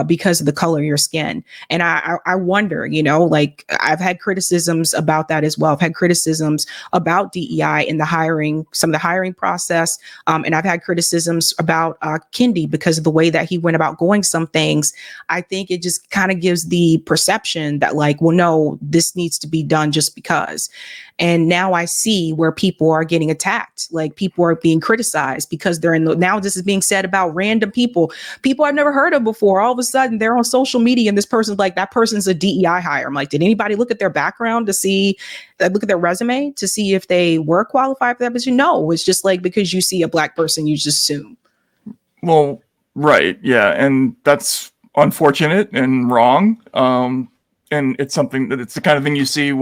because of the color of your skin. And I wonder, like I've had criticisms about that as well. I've had criticisms about DEI in some of the hiring process. And I've had criticisms about Kendi because of the way that he went about going some things. I think it just kind of gives the perception that like, well, no, this needs to be done just because. And now I see where people are getting attacked, like people are being criticized because now this is being said about random people I've never heard of before. All of a sudden they're on social media and this person's like, that person's a DEI hire. I'm like, did anybody look at their background look at their resume to see if they were qualified for that position? No, it's just like, because you see a Black person, you just assume. Well, right. Yeah. And that's unfortunate and wrong. And it's something that it's the kind of thing you see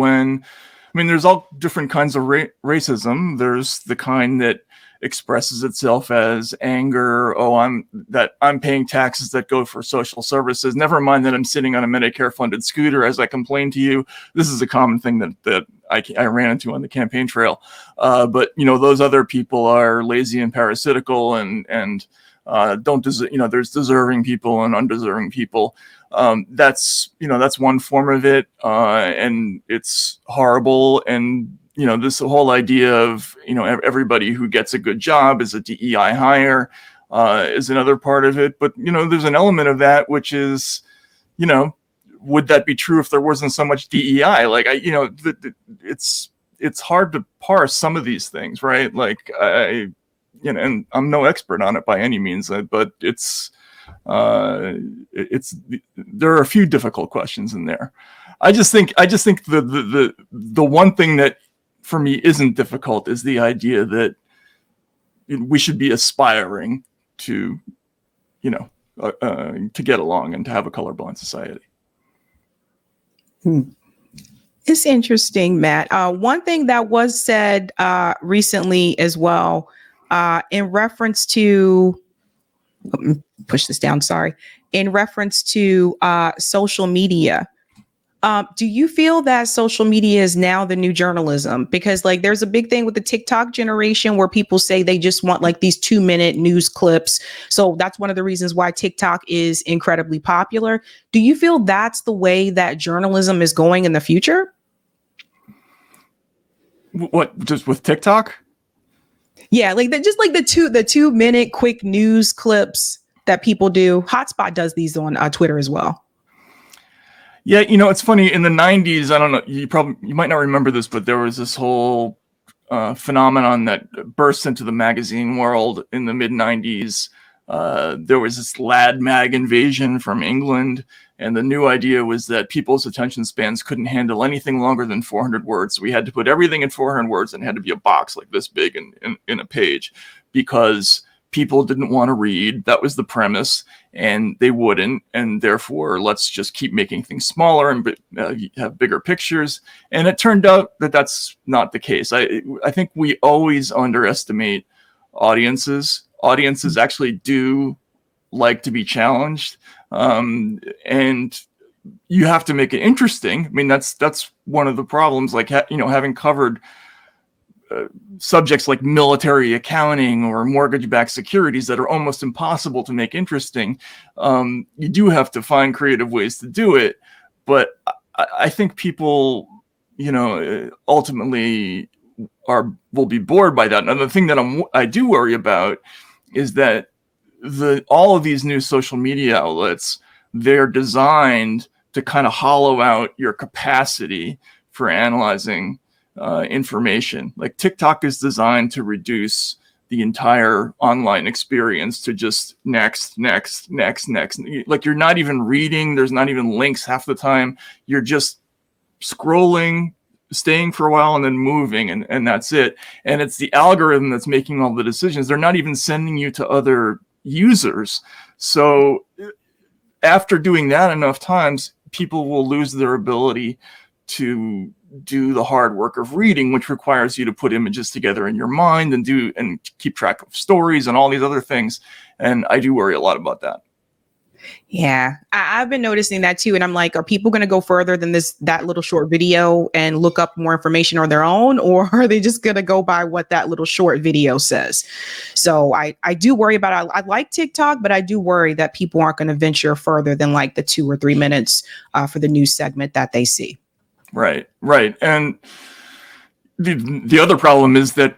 there's all different kinds of racism. There's the kind that expresses itself as anger. Oh, I'm paying taxes that go for social services. Never mind that I'm sitting on a Medicare-funded scooter as I complain to you. This is a common thing that I ran into on the campaign trail. But those other people are lazy and parasitical and don't deserve. There's deserving people and undeserving people. That's one form of it, and it's horrible. And this whole idea of everybody who gets a good job is a DEI hire is another part of it. But there's an element of that which is, would that be true if there wasn't so much DEI? Like it's hard to parse some of these things, right? Like and I'm no expert on it by any means, but there are a few difficult questions in there. I just think the one thing that for me isn't difficult is the idea that we should be aspiring to get along and to have a colorblind society. It's interesting, Matt. One thing that was said recently as well, in reference to push this down, sorry, in reference to social media. Do you feel that social media is now the new journalism? Because like there's a big thing with the TikTok generation where people say they just want like these 2-minute news clips. So that's one of the reasons why TikTok is incredibly popular. Do you feel that's the way that journalism is going in the future? What, just with TikTok? Yeah, like just like the 2-minute quick news clips that people do. Hotspot does these on Twitter as well. Yeah, it's funny. In the 90s, I don't know, you might not remember this, but there was this whole phenomenon that burst into the magazine world in the mid 90s. There was this lad mag invasion from England, and the new idea was that people's attention spans couldn't handle anything longer than 400 words. So we had to put everything in 400 words, and it had to be a box like this big in a page, because people didn't want to read. That was the premise, and they wouldn't. And therefore, let's just keep making things smaller and have bigger pictures. And it turned out that that's not the case. I think we always underestimate audiences. Audiences actually do like to be challenged. And you have to make it interesting. I mean, that's one of the problems, like, having covered subjects like military accounting or mortgage-backed securities that are almost impossible to make interesting. You do have to find creative ways to do it, but I think people, ultimately will be bored by that. And the thing that I do worry about is that all of these new social media outlets, they're designed to kind of hollow out your capacity for analyzing information. Like TikTok is designed to reduce the entire online experience to just next. Like you're not even reading, there's not even links half the time. You're just scrolling, staying for a while, and then moving, and that's it. And it's the algorithm that's making all the decisions. They're not even sending you to other users. So after doing that enough times, people will lose their ability to do the hard work of reading, which requires you to put images together in your mind and keep track of stories and all these other things. And I do worry a lot about that. Yeah, I've been noticing that too. And I'm like, are people going to go further than that little short video and look up more information on their own? Or are they just going to go by what that little short video says? So I do worry about, I like TikTok, but I do worry that people aren't going to venture further than like the 2 or 3 minutes for the news segment that they see. Right. And the other problem is that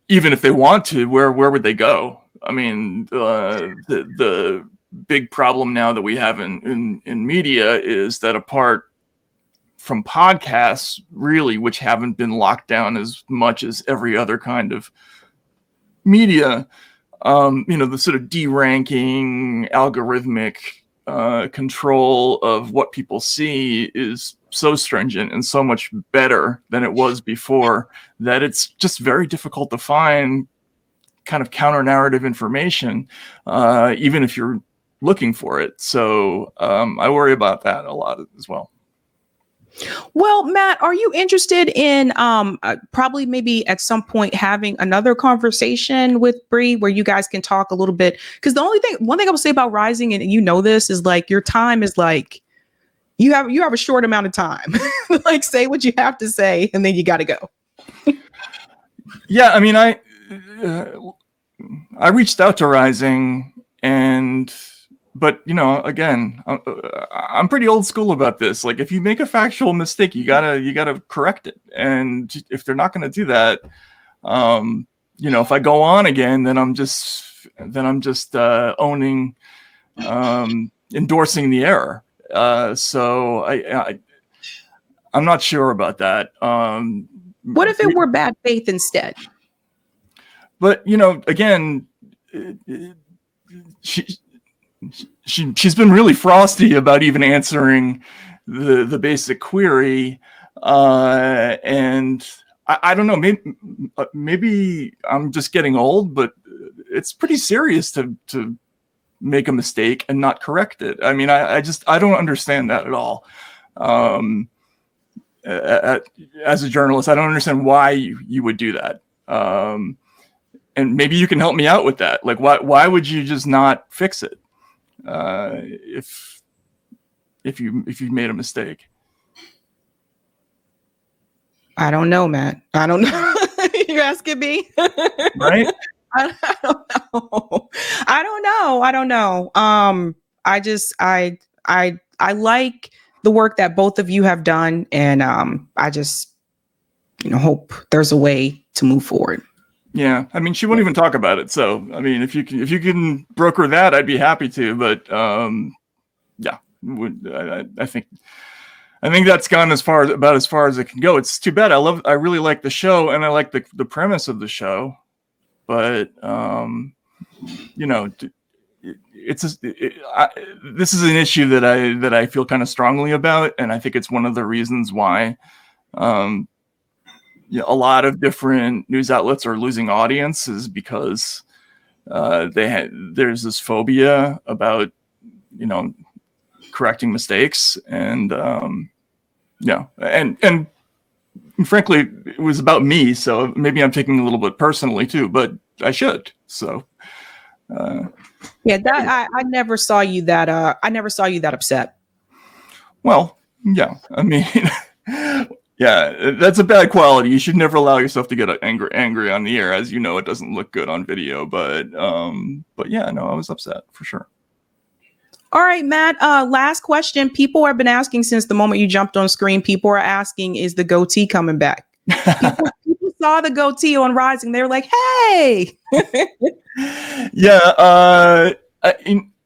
even if they want to, where would they go? I mean, the big problem now that we have in media is that apart from podcasts, really, which haven't been locked down as much as every other kind of media, the sort of de-ranking, algorithmic control of what people see is so stringent and so much better than it was before that it's just very difficult to find kind of counter-narrative information, even if you're looking for it. So I worry about that a lot as well. Well, Matt, are you interested in probably maybe at some point having another conversation with Bree where you guys can talk a little bit? Because one thing I will say about Rising, and you know this, is like your time is like you have a short amount of time. Like say what you have to say, and then you got to go. Yeah, I mean, I reached out to Rising, but again, I'm pretty old school about this. Like, if you make a factual mistake, you gotta correct it. And if they're not going to do that, if I go on again, then I'm just owning, endorsing the error. So I'm not sure about that. What if it were bad faith instead? But again, she's been really frosty about even answering the basic query, and I don't know. Maybe I'm just getting old, but it's pretty serious to make a mistake and not correct it. I mean, I don't understand that at all. As a journalist, I don't understand why you would do that. And maybe you can help me out with that. Like, why would you just not fix it if you made a mistake? I don't know, Matt. I don't know. You're asking me, right? I don't know. I like the work that both of you have done, and I just hope there's a way to move forward. Yeah, I mean, she won't even talk about it. So, I mean, if you can broker that, I'd be happy to. But yeah, I think that's gone about as far as it can go. It's too bad. I really like the show, and I like the premise of the show. But this is an issue that I feel kind of strongly about, and I think it's one of the reasons why a lot of different news outlets are losing audience, is because there's this phobia about correcting mistakes, and and frankly, it was about me, so maybe I'm taking it a little bit personally too, but I should. So yeah, that I never saw you that upset. Well, yeah, I mean, yeah, that's a bad quality. You should never allow yourself to get angry on the air. As you know, it doesn't look good on video, but yeah, no, I was upset for sure. All right, Matt, last question. People have been asking since the moment you jumped on screen. People are asking, is the goatee coming back? People saw the goatee on Rising. They were like, hey. Yeah,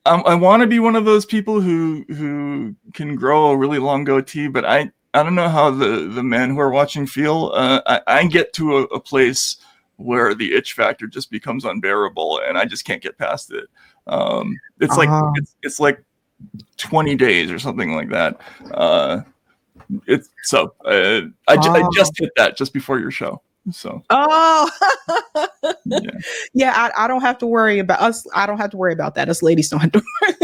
I want to be one of those people who can grow a really long goatee, but I don't know how the men who are watching feel. I get to a place where the itch factor just becomes unbearable, and I just can't get past it. It's like 20 days or something like that. I just hit that just before your show. So yeah, I don't have to worry about us. I don't have to worry about that. Us ladies don't have to worry.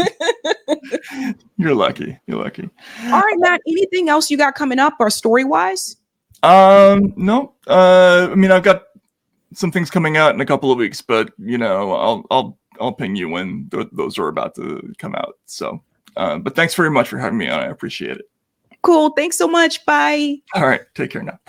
You're lucky. All right, Matt, anything else you got coming up or story wise? No. I mean, I've got some things coming out in a couple of weeks, but I'll ping you when those are about to come out. So but thanks very much for having me on. I appreciate it. Cool. Thanks so much. Bye. All right. Take care now.